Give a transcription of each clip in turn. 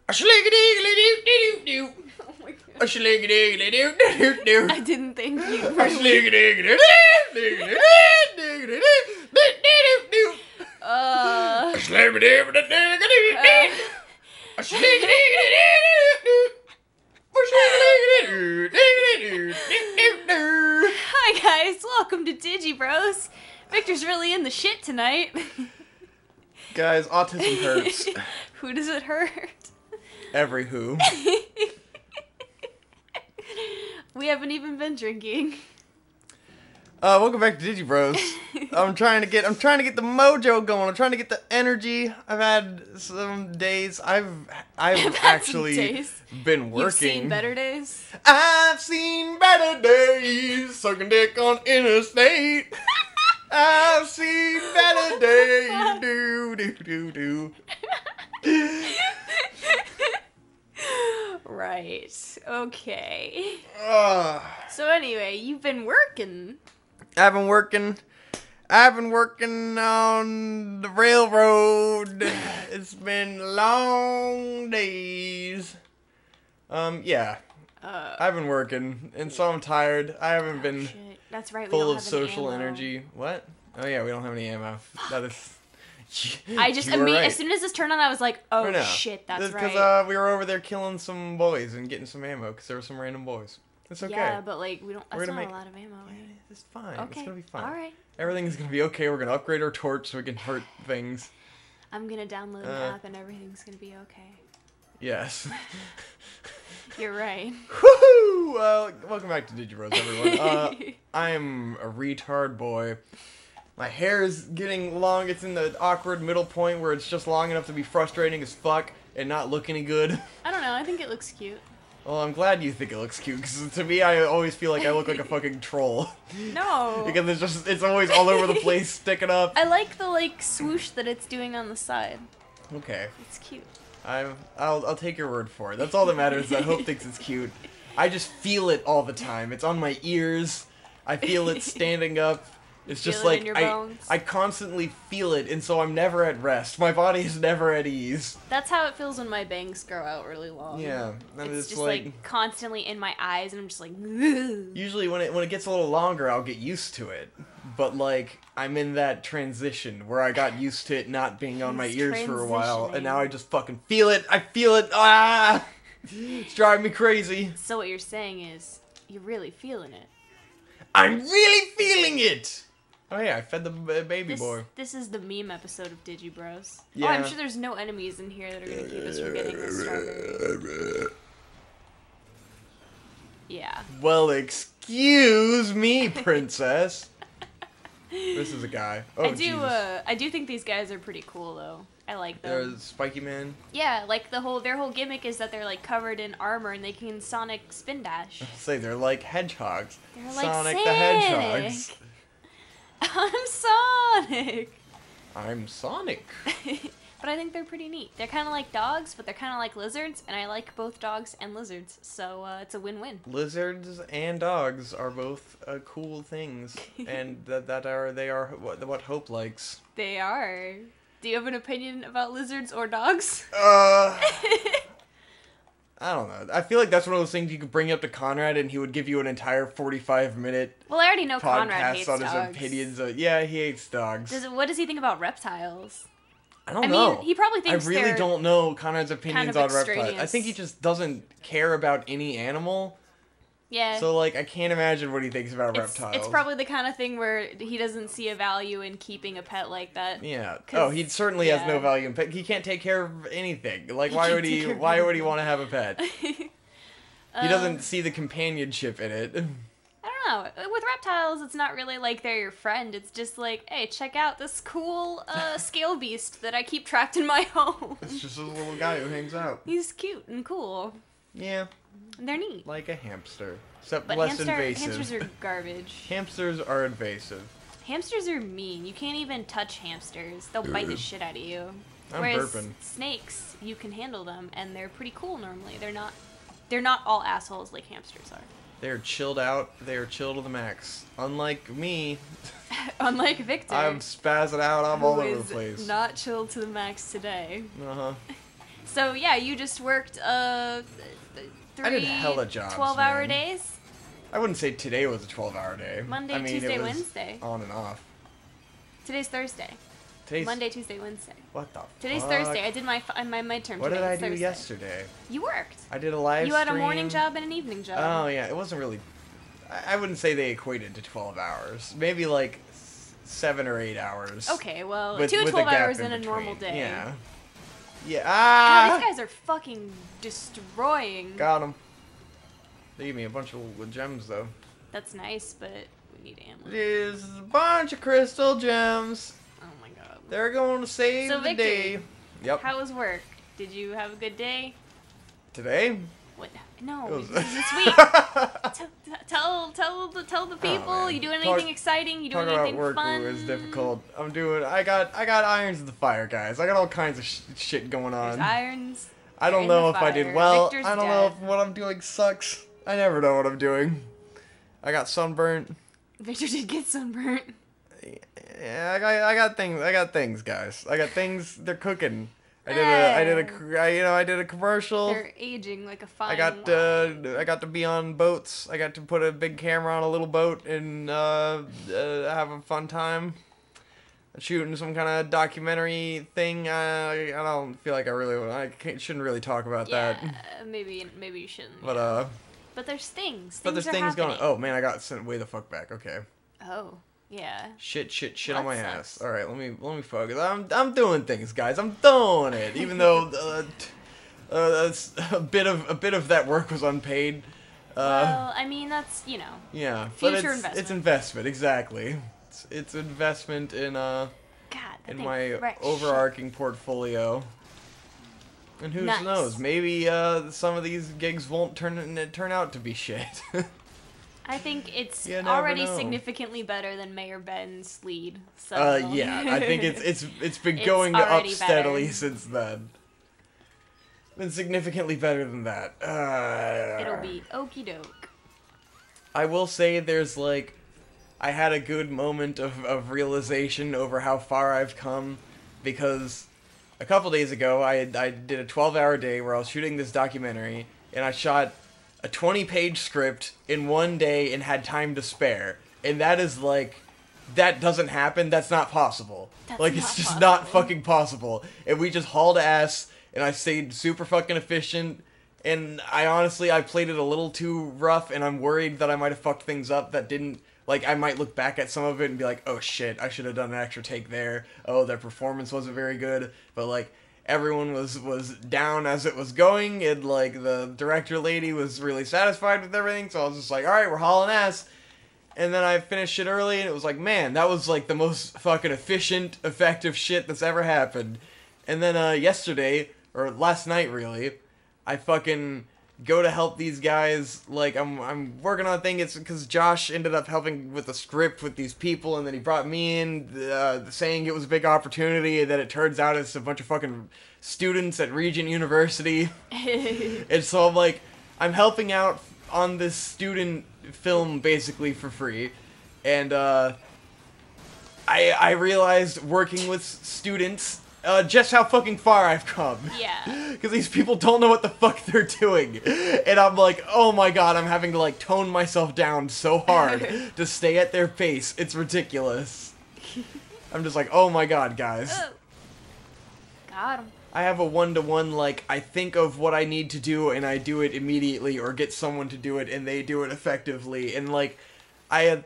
A shliggity-doo-doo-doo-doo. Oh my god. A shliggity-doo-doo-doo-doo. I didn't think you'd A really... shliggity-doo-doo-doo-doo-doo-doo-doo. A shliggity-doo-doo-doo-doo-doo. A shliggity-doo-doo-doo-doo-doo. A shliggity-doo-doo-doo-doo-doo. Hi guys, welcome to DigiBros. Victor's really in the shit tonight. Guys, autism hurts. Who does it hurt? Every who. We haven't even been drinking. Welcome back to DigiBros. I'm trying to get the mojo going. I'm trying to get the energy. I've had some days. I've Had actually some days. been working. You've seen better days? I've seen better days. Sucking dick on interstate. I've seen better days. Do do do do. Right. Okay. Ugh. So anyway, you've been working. I've been working on the railroad. It's been long days. Yeah. I've been working, and so I'm tired. I haven't been Shit. That's right. We full don't of have any social ammo. energy. What? Oh yeah, we don't have any ammo. That is. I just You were right. as soon as this turned on, I was like, "Oh Or no. shit, that's right." Because we were over there killing some boys and getting some ammo because there were some random boys. It's okay. Yeah, but like we don't. We're That's gonna not make- a lot of ammo. Right? It's fine. Okay. It's gonna be fine. All right. Everything's gonna be okay. We're gonna upgrade our torch so we can hurt things. I'm gonna download an app and everything's gonna be okay. Yes. You're right. Woohoo! Welcome back to DigiBros, everyone. I am a retard boy. My hair is getting long. It's in the awkward middle point where it's just long enough to be frustrating as fuck and not look any good. I don't know. I think it looks cute. Well, I'm glad you think it looks cute, because to me, I always feel like I look like a fucking troll. No. Because it's always all over the place, sticking up. I like the swoosh that it's doing on the side. Okay. It's cute. I'll take your word for it. That's all that matters. That Hope thinks it's cute. I just feel it all the time. It's on my ears. I feel it standing up. It's Feel just it like in your bones? I constantly feel it, and so I'm never at rest. My body is never at ease. That's how it feels when my bangs grow out really long. Yeah, and It's it's just like constantly in my eyes, and I'm just like. usually when it gets a little longer, I'll get used to it. But like I'm in that transition where I got used to it not being on my He's ears for a while, transitioning. and now I just fucking feel it. I feel it. Ah! It's driving me crazy. So what you're saying is, you're really feeling it. I'm really feeling it. Oh yeah, I fed the baby boy. This is the meme episode of DigiBros. Yeah. Oh, I'm sure there's no enemies in here that are gonna keep us from getting this started. Yeah. Well, excuse me, princess. This is a guy. Oh, I do. Jesus. I do think these guys are pretty cool, though. I like them. There's Spiky Man. Yeah, like their whole gimmick is that they're like covered in armor and they can Sonic spin dash. Say they're like hedgehogs. They're like Sonic the Sonic. Hedgehogs. I'm Sonic. I'm Sonic. But I think they're pretty neat. They're kind of like dogs, but they're kind of like lizards, and I like both dogs and lizards, so it's a win-win. Lizards and dogs are both cool things, and they are what Hope likes. They are. Do you have an opinion about lizards or dogs? I don't know. I feel like that's one of those things you could bring up to Conrad, and he would give you an entire 45-minute Well, I already know Conrad podcast hates on his dogs. opinions. Yeah, he hates dogs. What does he think about reptiles? I don't I know. mean, he probably thinks I really they're don't know Conrad's opinions kind on of reptiles. I extraneous. think he just doesn't care about any animal. Yeah. So, like, I can't imagine what he thinks about it's reptiles. probably the kind of thing where he doesn't see a value in keeping a pet like that. Yeah. 'Cause- Oh, he certainly has no yeah. value in pet. He can't take care of anything. Like, He why can't would take he? care of Why would he want to have a pet? He He doesn't see the companionship in it. I don't know. With reptiles, it's not really like they're your friend. It's just like, hey, check out this cool scale beast that I keep trapped in my home. It's just a little guy who hangs out. He's cute and cool. Yeah, They're neat. like a hamster, except But less invasive. hamsters are garbage. Hamsters are invasive. Hamsters are mean. You can't even touch hamsters. They'll bite the shit out of you. I'm Whereas burping. snakes, you can handle them, and they're pretty cool normally. They're not all assholes like hamsters are. They're chilled out. They are chill to the max. Unlike me, Unlike Victor, I'm spazzing out. I'm all who over the is place. not chilled to the max today. Uh huh. So yeah, you just worked 3 I did hella jobs, 12-hour man. days. I wouldn't say today was a 12-hour day. Monday, I mean, Tuesday, it was Wednesday. on and off. Today's Thursday. Today's Monday, Tuesday, Wednesday. What the Today's fuck? Thursday. I did my midterm. What did today. I It's do Thursday. yesterday? You worked. I did a live You had a stream. morning job and an evening job. Oh, yeah. It wasn't really... I wouldn't say they equated to 12 hours. Maybe, like, 7 or 8 hours. Okay, well, With 2 a 12 gap hours in in a normal between. day. Yeah. Yeah. God, Ah! these guys are fucking destroying. Got him. They gave me a bunch of gems, though. That's nice, but we need ammo. There's a bunch of crystal gems. Oh my god. They're going to save So, the Victor, day. Yep. How was work? Did you have a good day? Today? What? No, It was- this is this week. Tell the people. man. You doing Talk- anything exciting? You doing Talk about anything work fun? was difficult. I got irons in the fire, guys. I got all kinds of shit going There's on. irons. I don't in know the if I did fire. well. Victor's I don't know dead. if what I'm doing sucks. I never know what I'm doing. I got sunburnt. Victor did get sunburnt. Yeah, I got things, guys. I got things. They're cooking. I did a commercial. They're aging like a fine I got wine. I got to be on boats. I got to put a big camera on a little boat and have a fun time. Shooting some kind of documentary thing. I don't feel like shouldn't really talk about that. Maybe you shouldn't. But there's things. but there's are things going. happening. Oh man, I got sent way the fuck back. Okay. Oh, yeah. Shit That on my sucks. ass. All right, let me focus. I'm doing things, guys. I'm doing it, even though that's a bit of that work was unpaid. Well, I mean that's Yeah, but future it's investment. investment exactly. It's investment in God, that in thing my wrecks overarching portfolio. And who Nice. knows? Maybe some of these gigs won't turn out to be shit. I think it's You never already know. significantly better than Mayor Ben's lead. So Yeah, I think it's been It's going up already steadily better. since then. Been significantly better than that. It'll be okie doke. I will say there's I had a good moment of realization over how far I've come, because a couple days ago I did a 12-hour day where I was shooting this documentary, and I shot a 20-page script in one day and had time to spare. And that is that doesn't happen. That's not possible. That's It's not just not possible. fucking possible. And we just hauled ass, and I stayed super fucking efficient. And I played it a little too rough, and I'm worried that I might have fucked things up that didn't. I might look back at some of it and be like, oh shit, I should have done an extra take there. Oh, their performance wasn't very good. But, everyone was down as it was going, and, the director lady was really satisfied with everything, so I was just like, alright, we're hauling ass. And then I finished it early, and it was like, man, that was, the most fucking efficient, effective shit that's ever happened. And then, yesterday, or last night, really, I fucking go to help these guys. I'm working on a thing. It's because Josh ended up helping with the script with these people, and then he brought me in, saying it was a big opportunity, and then it turns out it's a bunch of fucking students at Regent University. And so I'm helping out on this student film basically for free, and I realized working with students just how fucking far I've come. Yeah. Because these people don't know what the fuck they're doing. And I'm like, oh my god, I'm having to tone myself down so hard to stay at their pace. It's ridiculous. I'm just like, oh my god, guys. Oh. Got him. I have a one-to-one, I think of what I need to do and I do it immediately, or get someone to do it and they do it effectively. And I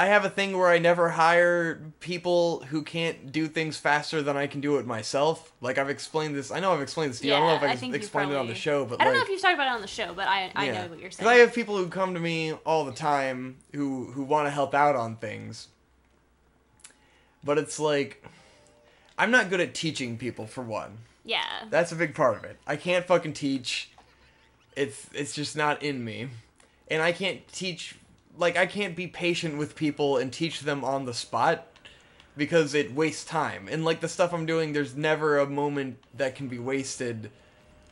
have a thing where I never hire people who can't do things faster than I can do it myself. I've explained this. I know I've explained this to you. I don't know if I think you explained it on the show, but I don't know if you've talked about it on the show, but I know what you're saying. Because I have people who come to me all the time who want to help out on things. But it's I'm not good at teaching people, for one. Yeah. That's a big part of it. I can't fucking teach. It's just not in me. And I can't teach, I can't be patient with people and teach them on the spot, because it wastes time. And the stuff I'm doing, there's never a moment that can be wasted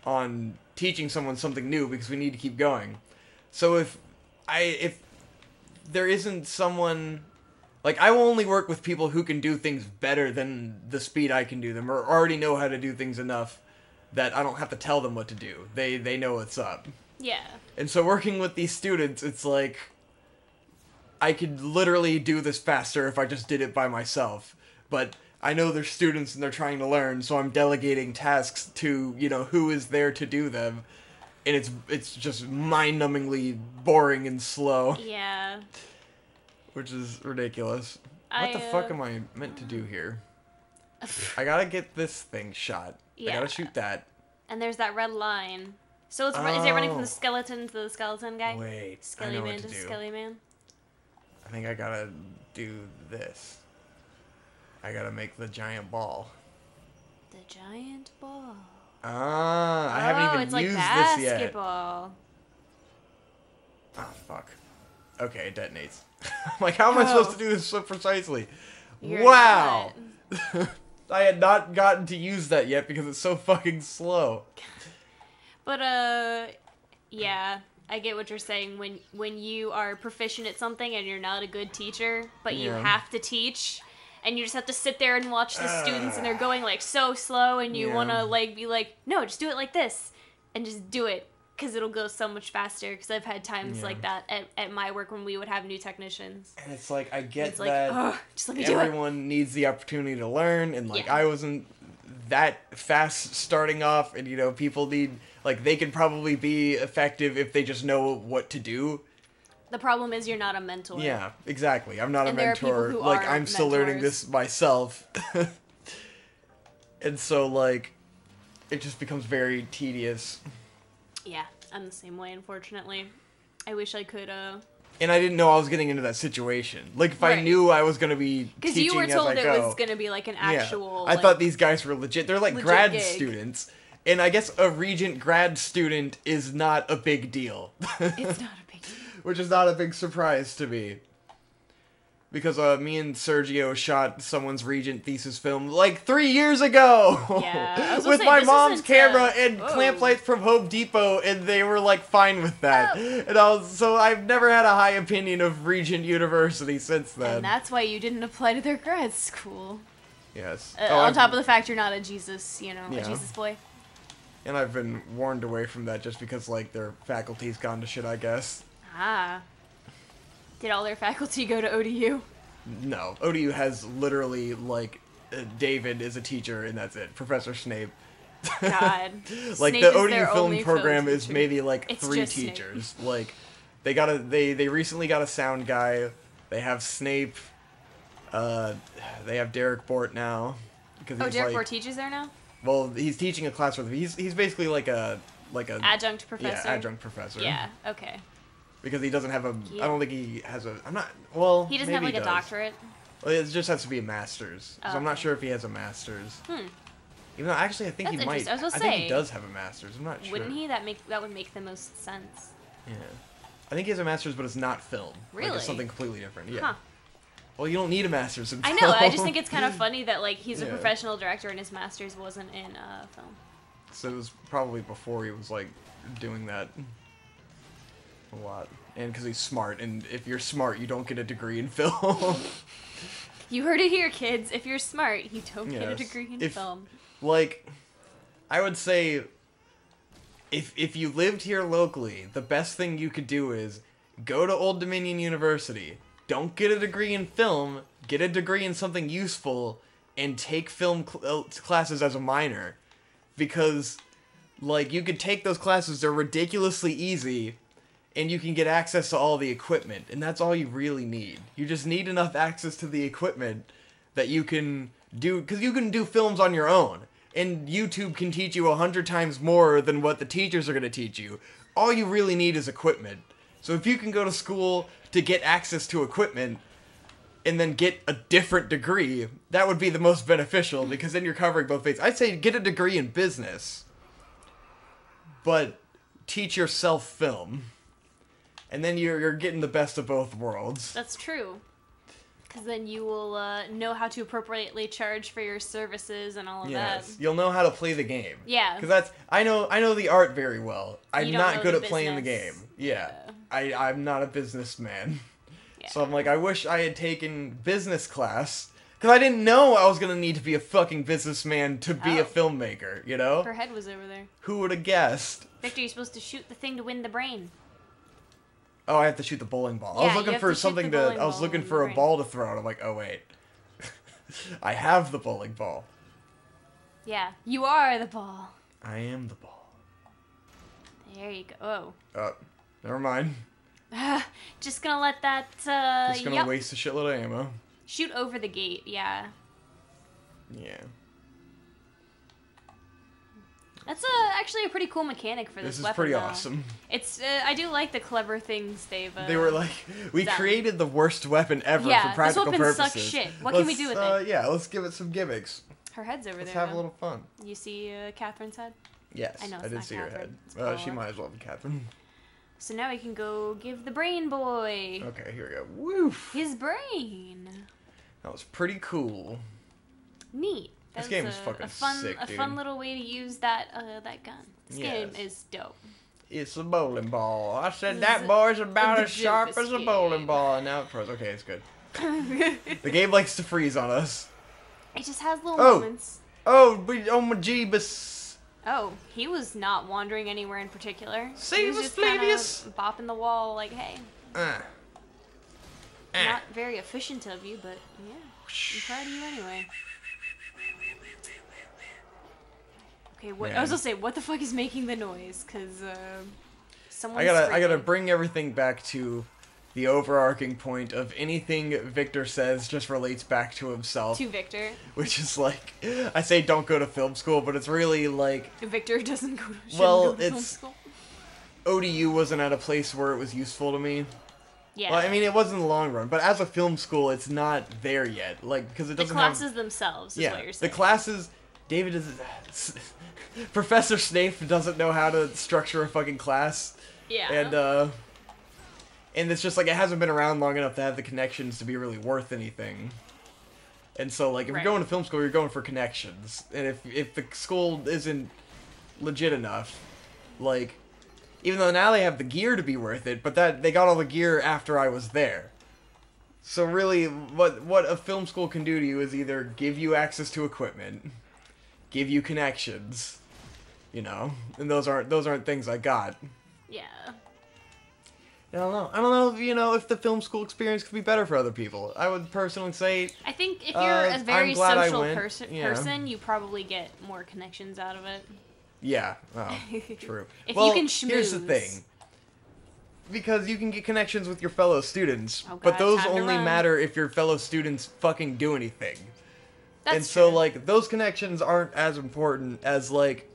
on teaching someone something new, because we need to keep going. So if there isn't someone, I will only work with people who can do things better than the speed I can do them, or already know how to do things enough that I don't have to tell them what to do. They know what's up. Yeah. And so working with these students, it's like I could literally do this faster if I just did it by myself. But I know they're students and they're trying to learn, so I'm delegating tasks to, who is there to do them. And it's just mind-numbingly boring and slow. Yeah. Which is ridiculous. What the fuck am I meant to do here? I gotta get this thing shot. Yeah. I gotta shoot that. And there's that red line. So is it running from the skeleton to the skeleton guy? Wait, Skelly I know man what to to do. Skelly man? I think I gotta do this. I gotta make the giant ball. The giant ball. I haven't even used this yet. Basketball. Oh, fuck. Okay, it detonates. I'm like, how am I supposed to do this so precisely? You're Wow! I had not gotten to use that yet because it's so fucking slow. But, yeah, I get what you're saying. When you are proficient at something and you're not a good teacher, but you have to teach, and you just have to sit there and watch the students, and they're going, like, so slow, and you want to, like, be like, no, just do it like this, and just do it, because it'll go so much faster, because I've had times like that at my work when we would have new technicians. And it's like, I get it's like, that just let me do it. Everyone needs the opportunity to learn, and, like, Yeah. I wasn't that fast starting off, and, people need, like, they could probably be effective if they just know what to do. The problem is you're not a mentor. Yeah, exactly. I'm not And a there are people mentor. who Like, are I'm still learning mentors. this myself. And so, like, it just becomes very tedious. Yeah, I'm the same way, unfortunately. I wish I could, And I didn't know I was getting into that situation. Like, if I Right. knew I was going to be because teaching you were as told I it go. was going to be, like, an actual, I like, thought these guys were legit. They're like legit grad gig. students. And I guess a Regent grad student is not a big deal. it's not a big deal. Which is not a big surprise to me. Because me and Sergio shot someone's Regent thesis film like 3 years ago! Yeah, I was gonna with say, my this mom's isn't, camera and whoa. clamp lights from Home Depot, and they were like fine with that. And so I've never had a high opinion of Regent University since then. And that's why you didn't apply to their grad school. Yes. On top of the fact you're not a Jesus, Yeah. a Jesus boy. And I've been warned away from that just because, like, their faculty's gone to shit, I guess. Ah. Did all their faculty go to ODU? No. ODU has literally, like, David is a teacher, and that's it. Professor Snape. God. Like, Snape the is ODU their film only program film is teacher. maybe, like, It's 3 just Snape. teachers. Like, they recently got a sound guy. They have Snape. They have Derek Bort now. Because he's Derek like, Bort teaches there now? well, he's teaching a class with him. He's basically like a Adjunct professor? Yeah, adjunct professor. Yeah, okay. Because he doesn't have a. Yeah. I don't think he has a. I'm not. Well, He doesn't maybe have, like, a does. doctorate? Well, it just has to be a master's. So I'm not Okay. sure if he has a master's. Hmm. Even though, actually, I think That's he might. interesting. I was gonna think he say, does have a master's. I'm not sure. Wouldn't he? That would make the most sense. Yeah. I think he has a master's, but it's not film. Like, Really? it's something completely different. Yeah. Huh. Well, you don't need a master's in I film. know, I just think it's kind of funny that, like, he's a Yeah. professional director and his master's wasn't in film. So it was probably before he was, like, doing that a lot. And because he's smart, and if you're smart, you don't get a degree in film. You heard it here, kids. If you're smart, you don't get a Yes. degree in If- film. Like, I would say, if you lived here locally, the best thing you could do is go to Old Dominion University. Don't get a degree in film. Get a degree in something useful, and take film classes as a minor, because, like, you could take those classes. They're ridiculously easy, and you can get access to all the equipment, and that's all you really need. You just need enough access to the equipment that you can do, because you can do films on your own, and YouTube can teach you 100 times more than what the teachers are going to teach you. All you really need is equipment. So if you can go to school to get access to equipment, and then get a different degree, that would be the most beneficial, because then you're covering both bases. I'd say get a degree in business, but teach yourself film. And then you're getting the best of both worlds. That's true. Because then you will know how to appropriately charge for your services and all of Yes, that. you'll know how to play the game. Yeah. Because I know the art very well. I'm You don't not know good the at playing the business. game. Yeah. I'm not a businessman. Yeah. So I'm like, I wish I had taken business class Because I didn't know I was going to need to be a fucking businessman to be a filmmaker, you know? Her head was over there. Who would have guessed? Victor, you're supposed to shoot the thing to win the brain. Oh, I have to shoot the bowling ball. Yeah, I was looking for something to... I was ball looking in for the a brain. ball to throw, and I'm like, oh, wait. I have the bowling ball. Yeah, you are the ball. I am the ball. There you go. Oh, never mind. Just gonna let that, Just gonna waste a shitload of ammo. Shoot over the gate, yeah. Yeah. That's actually a pretty cool mechanic for this weapon. This is pretty though. awesome. It's I do like the clever things they've. They were like, we done. created the worst weapon ever for practical this weapon purposes. sucks shit. What can we do with it? Yeah, let's give it some gimmicks. Her head's over Let's there. have though. a little fun. You see Catherine's head? Yes, I know I it's did not see her head. Catherine. It's She Paula. might as well be Catherine. So now we can go give the brain boy Okay, here we go. Woof. his brain. That was pretty cool. Neat. This That's game is fucking a fun, sick, a dude. fun little way to use that that gun. This game Yes. is dope. It's a bowling ball. I said This that is boy's about the as sharp dopest as a bowling game. ball. And now it froze. Okay, it's good. The game likes to freeze on us. It just has little Oh. moments. Oh my jeebus. Oh, he was not wandering anywhere in particular. See, he was was just kinda Flavius? bopping the wall like, hey, Uh. not very efficient of you, but yeah, I'm proud of you anyway. Okay, what I was Man. gonna say, what the fuck is making the noise? Cause someone's I gotta screaming. bring everything back to the overarching point of anything Victor says just relates back to himself. To Victor. Which is like, I say don't go to film school, but it's really like, Victor doesn't go to, shouldn't Well, go to film it's- school. ODU wasn't at a place where it was useful to me. Yeah. Well, I mean, it was in the long run, but as a film school, it's not there yet. Like, because it the doesn't classes have... themselves is Yeah, what you're saying. the classes, David is... Professor Snape doesn't know how to structure a fucking class. Yeah. And it's just like, it hasn't been around long enough to have the connections to be really worth anything. And so, like, if Right. you're going to film school, you're going for connections. And if the school isn't legit enough, like, even though now they have the gear to be worth it, but that they got all the gear after I was there. So really, what a film school can do to you is either give you access to equipment, give you connections, you know, and those aren't things I got. Yeah. I don't know, you know, if the film school experience could be better for other people. I would personally say, I think if you're a very I'm glad I social went. person, Yeah. you probably get more connections out of it. yeah, well, true. If well, you can here's the schmooze. thing. Because you can get connections with your fellow students, Oh, but God, those time to only run. matter if your fellow students fucking do anything. That's And so, true. like, those connections aren't as important as, like,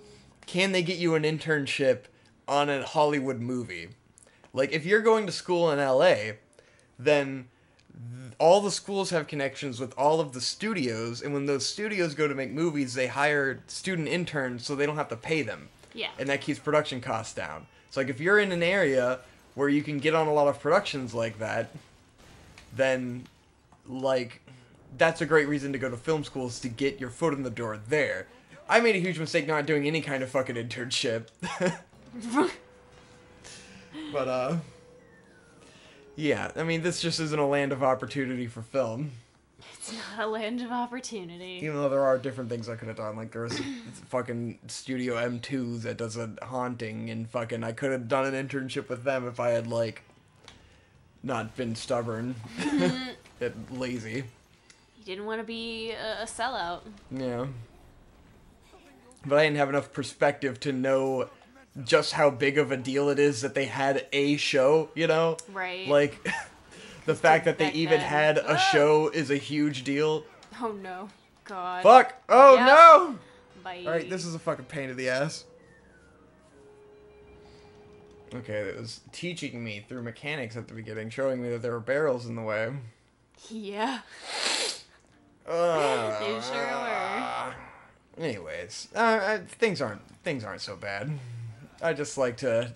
can they get you an internship on a Hollywood movie? Like, if you're going to school in LA, then all the schools have connections with all of the studios, and when those studios go to make movies, they hire student interns so they don't have to pay them. Yeah. And that keeps production costs down. So, like, if you're in an area where you can get on a lot of productions like that, then, like, that's a great reason to go to film schools, to get your foot in the door there. I made a huge mistake not doing any kind of fucking internship. But, yeah, I mean, this just isn't a land of opportunity for film. It's not a land of opportunity. Even though there are different things I could have done, like there's fucking Studio M2 that does a haunting, and fucking I could have done an internship with them if I had, like, not been stubborn and lazy. You didn't want to be a sellout. Yeah. But I didn't have enough perspective to know just how big of a deal it is that they had a show, you know? Right. Like, the fact that they back even then. had a show is a huge deal. Oh no. God. Fuck! Oh Yep. no! Bye. Alright, this is a fucking pain in the ass. Okay, it was teaching me through mechanics at the beginning, showing me that there were barrels in the way. Yeah. They sure were. Anyways, things aren't so bad. I just like to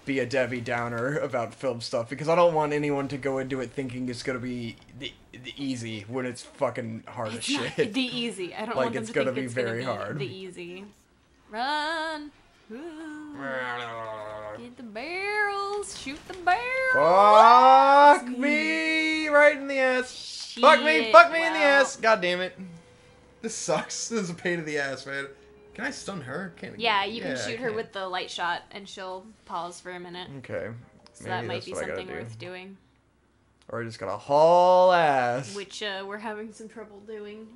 be a Debbie Downer about film stuff because I don't want anyone to go into it thinking it's gonna be the easy when it's fucking hard as It's not shit. the easy. I don't Like, want them it's to gonna think be it's very gonna be hard. the easy. Run. Ooh. Get the barrels. Shoot the barrels. Fuck me right in the ass. Fuck me in the ass. God damn it. This sucks. This is a pain in the ass, man. Can I stun her? Yeah, you can shoot her with the light shot, and she'll pause for a minute. Okay. So that might be something worth doing. Or I just gotta haul ass. Which we're having some trouble doing.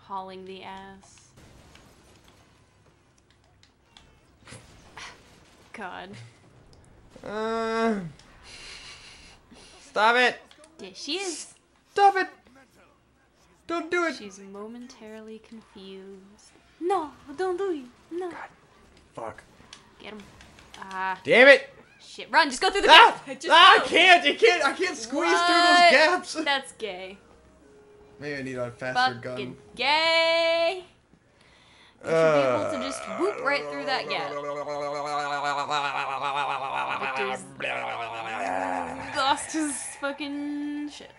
Hauling the ass. God. Stop it! Yeah, she is. Stop it! Don't do it! She's momentarily confused. No, don't do it. No. God. Fuck. Get him. Ah. Damn it! Shit, run! Just go through the gap. I can't! I can't squeeze through those gaps. That's gay. Maybe I need a faster Fucking gun. gay. You should be able to just whoop right through that gap. Lost his fucking shit.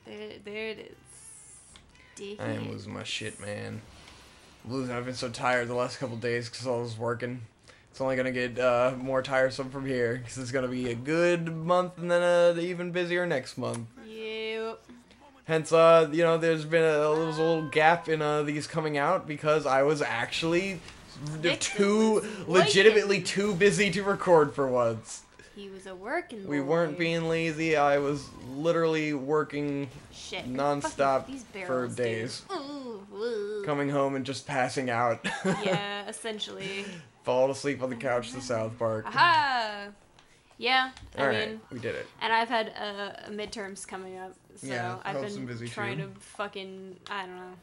There it is. I am losing my shit, man. I've been so tired the last couple days because I was working. It's only gonna get more tiresome from here because it's gonna be a good month and then an even busier next month. Yep. Hence, you know, there's been a little gap in these coming out because I was actually legitimately too busy to record for once. He was a working boy. We weren't being lazy. I was literally working non-stop for days. Ooh. Coming home and just passing out. Yeah, essentially. Fall asleep on the couch to South Park. Aha! Yeah, I mean, we did it. And I've had midterms coming up, so yeah, I've been trying too. to fucking, I don't know.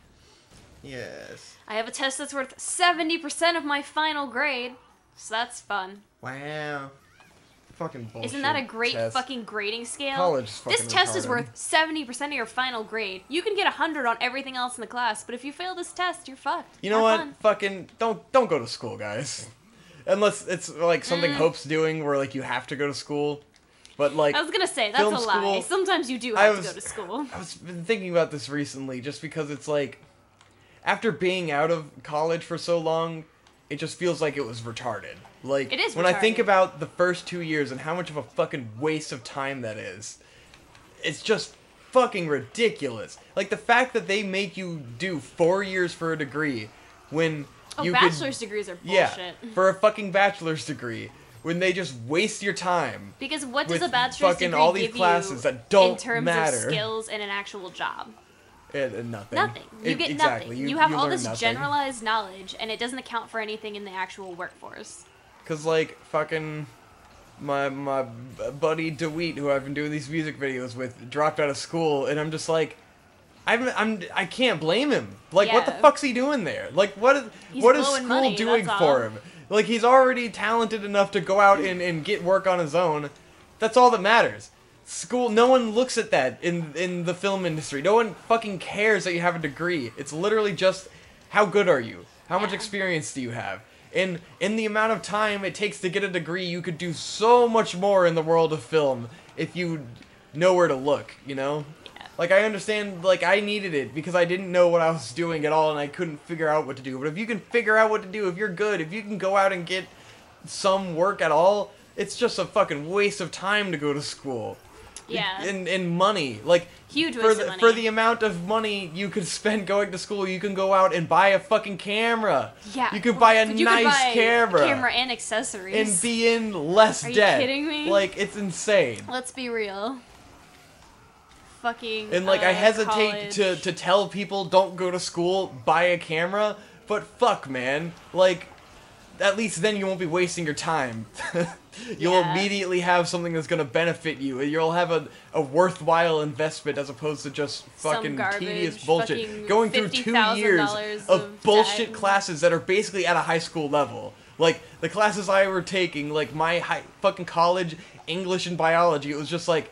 Yes. I have a test that's worth 70% of my final grade, so that's fun. Wow. Fucking bullshit. Isn't that a great fucking grading scale? College is fucking This test is retarded. worth 70% of your final grade. You can get 100 on everything else in the class, but if you fail this test, you're fucked. You know Have what? fun. Fucking don't go to school, guys. Unless it's like something Hope's doing where like you have to go to school. But like I was gonna say that's a lie. School, sometimes you do have to go to school. I was been thinking about this recently just because it's like after being out of college for so long, it just feels like it was retarded. Like, it is when retarded. I think about the first 2 years and how much of a fucking waste of time that is, it's just fucking ridiculous. Like, the fact that they make you do 4 years for a degree when you bachelor's degrees are bullshit. Yeah, for a fucking bachelor's degree. When they just waste your time. Because what does a bachelor's degree all these give classes you that don't in terms matter. of skills and an actual job? Nothing. Nothing. You get exactly. nothing. You have all this nothing. generalized knowledge, and it doesn't account for anything in the actual workforce. Cause like fucking my buddy DeWeet, who I've been doing these music videos with, dropped out of school, and I'm just like, I can't blame him. Like, what the fuck's he doing there? Like, what is school doing for him? Like, he's already talented enough to go out and get work on his own. That's all that matters. School, no one looks at that in the film industry. No one fucking cares that you have a degree. It's literally just, how good are you? How much experience do you have? And in the amount of time it takes to get a degree, you could do so much more in the world of film if you know where to look, you know? Yeah. Like, I understand, like, I needed it because I didn't know what I was doing at all and I couldn't figure out what to do. But if you can figure out what to do, if you're good, if you can go out and get some work at all, it's just a fucking waste of time to go to school. Yeah. And money. Like, huge waste of money. For the amount of money you could spend going to school, you can go out and buy a fucking camera. Yeah. You could buy a nice camera. Camera and accessories. And be in less debt. Are you kidding me? Like, it's insane. Let's be real. Fucking And like, I hesitate college. to tell people don't go to school, buy a camera, but fuck, man. Like, at least then you won't be wasting your time. You'll immediately have something that's gonna benefit you. You'll have a worthwhile investment as opposed to just fucking tedious bullshit. Fucking Going through 2 years of bullshit classes that are basically at a high school level. Like, the classes I were taking, like my fucking college, English and biology, it was just like,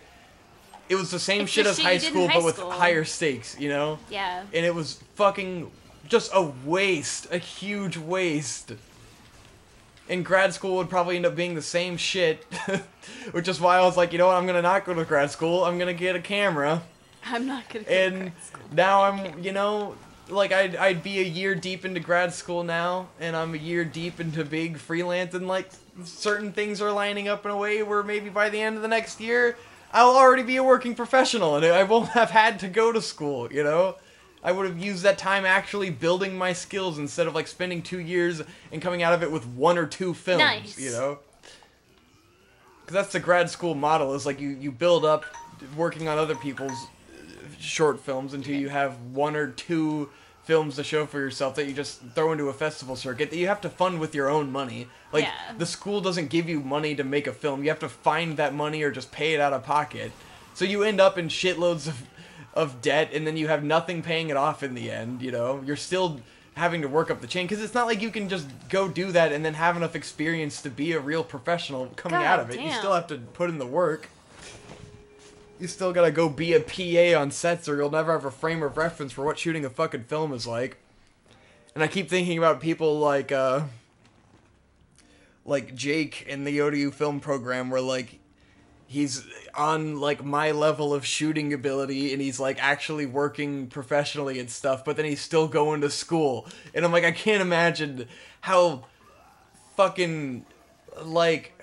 it was the same shit as high school, but with higher stakes, you know? Yeah. And it was fucking just a waste, a huge waste. In grad school would probably end up being the same shit, which is why I was like, you know what, I'm gonna not go to grad school, I'm gonna get a camera. I'm not gonna go to grad school. Now I'm, you know, like I'd be a year deep into grad school now, and I'm a year deep into big freelance, and like certain things are lining up in a way where maybe by the end of the next year, I'll already be a working professional, and I won't have had to go to school, you know? I would have used that time actually building my skills instead of, like, spending 2 years and coming out of it with 1 or 2 films, nice. You know? Because that's the grad school model, is, like, you build up working on other people's short films until you have 1 or 2 films to show for yourself that you just throw into a festival circuit that you have to fund with your own money. Like, yeah. The school doesn't give you money to make a film. You have to find that money or just pay it out of pocket. So you end up in shitloads of debt, and then you have nothing paying it off in the end, you know? You're still having to work up the chain, because it's not like you can just go do that and then have enough experience to be a real professional coming out of it. You still have to put in the work. You still gotta go be a PA on sets, or you'll never have a frame of reference for what shooting a fucking film is like. And I keep thinking about people like Jake in the ODU film program, where, like, he's on, like, my level of shooting ability, and he's, like, actually working professionally and stuff, but then he's still going to school. And I'm like, I can't imagine how fucking, like,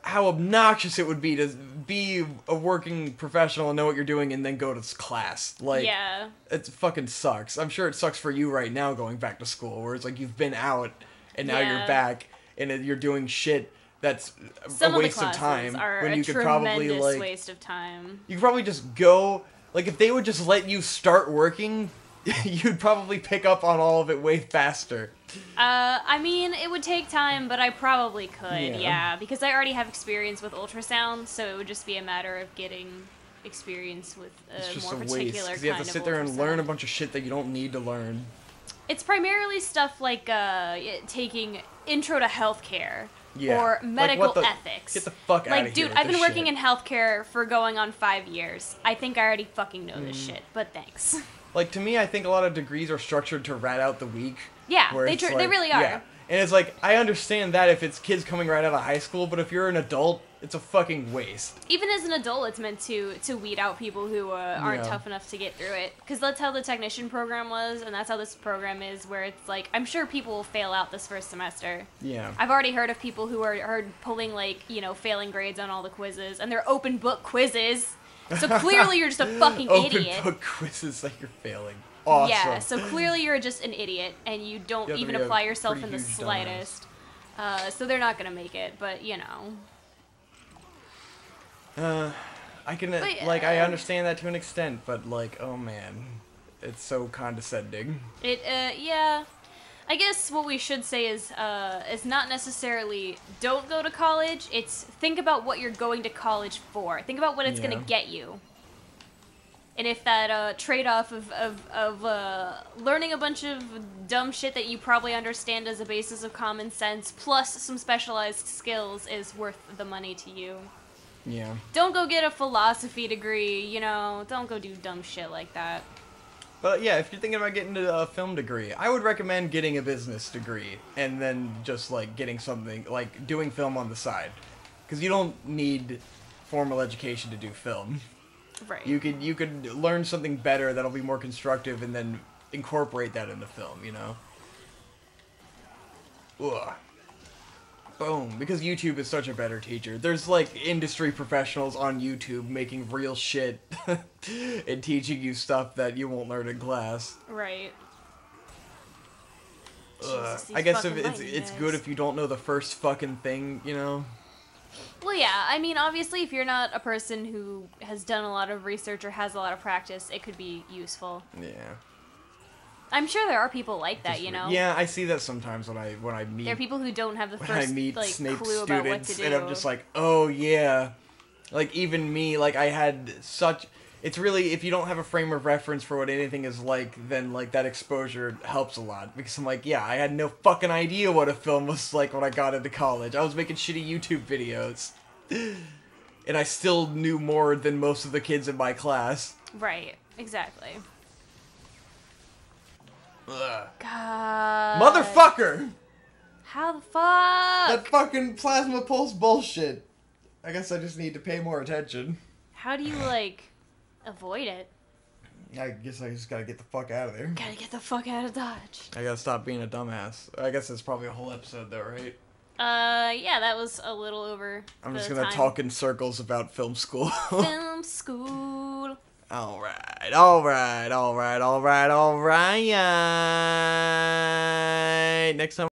how obnoxious it would be to be a working professional and know what you're doing and then go to class. Like, yeah. It fucking sucks. I'm sure it sucks for you right now going back to school, where it's like you've been out and now you're back and you're doing shit that's a waste of time. When you could probably, like, waste of time. You could probably just go, like, if they would just let you start working, you'd probably pick up on all of it way faster. I mean, it would take time, but I probably could, yeah. Because I already have experience with ultrasound, so it would just be a matter of getting experience with a more particular kind of ultrasound. You have to sit there and learn a bunch of shit that you don't need to learn. It's primarily stuff like taking intro to healthcare. Or medical ethics. Get the fuck out of here. Like, dude, I've been working in healthcare for going on 5 years. I think I already fucking know this shit, but thanks. Like, to me, I think a lot of degrees are structured to rat out the weak. Yeah, they really are. Yeah. And it's like, I understand that if it's kids coming right out of high school, but if you're an adult, it's a fucking waste. Even as an adult, it's meant to weed out people who aren't tough enough to get through it. Because that's how the technician program was, and that's how this program is, where it's like, I'm sure people will fail out this first semester. Yeah. I've already heard of people who are pulling, like, you know, failing grades on all the quizzes, and they're open book quizzes. So clearly you're just a fucking idiot. Open book quizzes that you're failing. Awesome. Yeah, so clearly you're just an idiot, and you don't even apply yourself in the slightest. So they're not gonna make it, but, you know. I can, I understand that to an extent, but, like, oh man, it's so condescending. Yeah. I guess what we should say is not necessarily don't go to college, it's think about what you're going to college for. Think about what it's gonna get you. And if that trade-off of learning a bunch of dumb shit that you probably understand as a basis of common sense, plus some specialized skills, is worth the money to you. Yeah. Don't go get a philosophy degree, you know, don't go do dumb shit like that. But yeah, if you're thinking about getting a film degree, I would recommend getting a business degree, and then just, like, getting something, like, doing film on the side. Because you don't need formal education to do film. Right. You could learn something better that'll be more constructive and then incorporate that into film, you know? Ugh. Boom. Because YouTube is such a better teacher. There's, like, industry professionals on YouTube making real shit and teaching you stuff that you won't learn in class. Right. Jesus, I guess if it's good if you don't know the first fucking thing, you know? Well, yeah, I mean, obviously, if you're not a person who has done a lot of research or has a lot of practice, it could be useful. Yeah. I'm sure there are people like that, you know? Yeah, I see that sometimes when I meet... There are people who don't have the first, like, Snape clue about what to do. And I'm just like, oh, yeah. Like, even me, like, I had such... It's really, if you don't have a frame of reference for what anything is like, then, like, that exposure helps a lot. Because I'm like, yeah, I had no fucking idea what a film was like when I got into college. I was making shitty YouTube videos. And I still knew more than most of the kids in my class. Right, exactly. Ugh. God. Motherfucker! How the fuck? That fucking plasma pulse bullshit. I guess I just need to pay more attention. How do you, like... avoid it? I guess I just gotta get the fuck out of there. Gotta get the fuck out of Dodge. I gotta stop being a dumbass. I guess that's probably a whole episode though, right? Yeah, that was a little over. I'm just gonna talk in circles about film school. Film school. Alright. Next time.